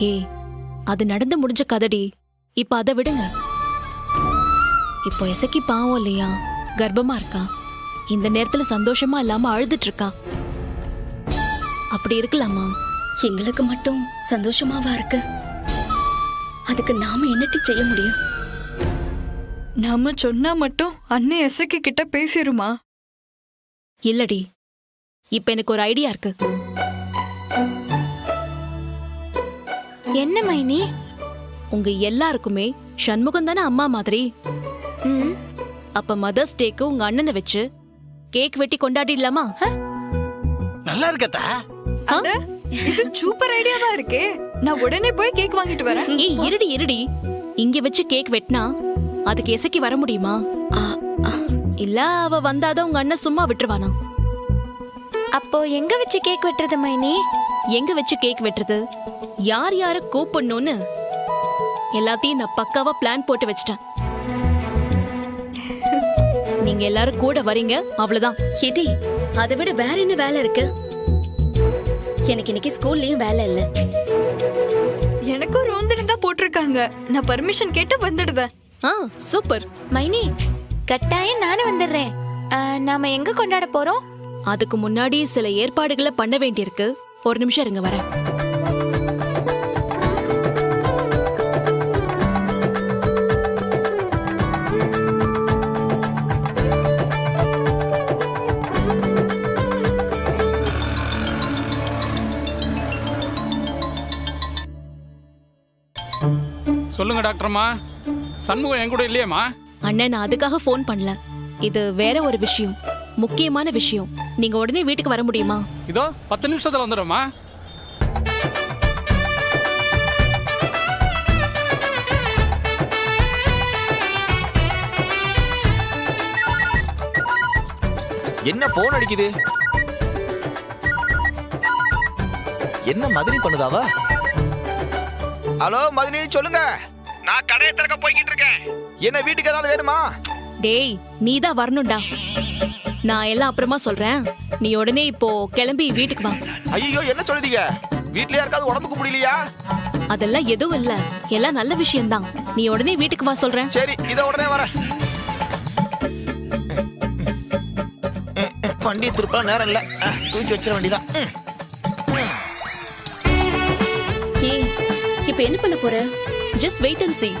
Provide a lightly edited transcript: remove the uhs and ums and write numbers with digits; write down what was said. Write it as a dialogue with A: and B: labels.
A: ஏய், அது நடந்து முடிஞ்ச கதடி. இப்ப அதை விடுங்க. இப்போ எசக்கி பாவம் இல்லையா, கர்ப்பமா இருக்கா. இந்த நேரத்துல சந்தோஷமா இல்லாம அழுதுட்டு இருக்கா. அப்படி இருக்கலாமா?
B: எங்களுக்கு மட்டும் சந்தோஷமாவா இருக்கு? அதுக்கு நாம என்னட்டி செய்ய முடியும்?
C: நாம சொன்னா மட்டும் அண்ணே எசக்கி கிட்ட பேசிருமா?
A: இல்லடி, இப்ப எனக்கு ஒரு ஐடியா இருக்கு.
D: என்ன மைனி?
A: உங்க எல்லாருக்குமே சண்முகம் தானே அம்மா மாதிரி. அப்ப மதர்ஸ் டேக்கு உங்க அண்ணனை வச்சு கேக் வெட்டி கொண்டாடிடலாமா?
E: நல்லா இருக்கத்தா.
C: அட, இது சூப்பர் ஐடியாவா இருக்கே. நான் உடனே போய் கேக் வாங்கிட்டு வரேன்.
A: ஏய், இருடி. இங்க வச்சு கேக் வெட்டினா அதுக்கு எசக்கி வர முடியுமா? இல்ல அவ வந்தாதான் உங்க அண்ணன் சும்மா விட்டுருவானா?
D: அப்போ எங்க வச்சு கேக் வெட்டுறது மைனி?
A: எங்க வச்சு கேக் வெட்டுறது, யார் யார கூப்பிடணும்னு எல்லாத்தையும் நான் பக்காவா பிளான் போட்டு வச்சிட்டேன். நீங்க எல்லாரும் கூட வரீங்க, அவ்வளவுதான்.
B: ஹிடி, அதை விட வேற என்ன வேலை இருக்கு? எனக்கு இன்னைக்கு ஸ்கூல்லயும் வேலை இல்ல.
C: எனக்கும் ரோந்திட்டு தான் போட்டிருக்காங்க. நான் பர்மிஷன் கேட்டு வந்துடுவேன்.
A: சூப்பர்.
D: மைனி, கட்டாயம் நானும் வந்துடுறேன். நாம எங்க கொண்டாட போறோம்?
A: அதுக்கு முன்னாடி சில ஏற்பாடுகளை பண்ண வேண்டியிருக்கு. ஒரு நிமிஷம் இருங்க, வரேன்.
E: சொல்லுங்க டாக்டர்மா. சண்முகம் என் கூட இல்லையேம்மா?
A: அண்ணன், நான் அதுக்காக ஃபோன் பண்ணல. இது வேற ஒரு விஷயம், முக்கியமான விஷயம். நீங்க உடனே வீட்டுக்கு வர முடியுமா?
E: இதோ 10 நிமிஷத்துல வந்துடும்மா.
F: என்ன போன் அடிக்குது? என்ன மதினி பண்ணுதாவா? ஹலோ மதினி, சொல்லுங்க. நான் கடையை திறக்க போய்கிட்டு இருக்கேன். என்ன வீட்டுக்கு ஏதாவது வேணுமா?
A: டேய், நீதான் வரணும்டா. நான் எல்லாம் அப்புறமா சொல்றேன். நீ உடனே இப்போ கிளம்பி வீட்டுக்கு வா.
F: ஐயோ, என்ன சொல்லுதீங்க? வீட்ல யாருக்காவது உடம்புக்கு முடியலையா?
A: அதெல்லாம் எதுவும் இல்ல, எல்லாம் நல்ல விஷயம்தான். நீ உடனே வீட்டுக்கு வா சொல்றேன்.
F: சரி, இத உடனே வரேன். வண்டி திருப்பலாம் நேரம் இல்ல, தூக்கி வச்சிட வேண்டியதான்.
B: ஏய், இப்ப என்ன பண்ண போற?
A: Just wait and see.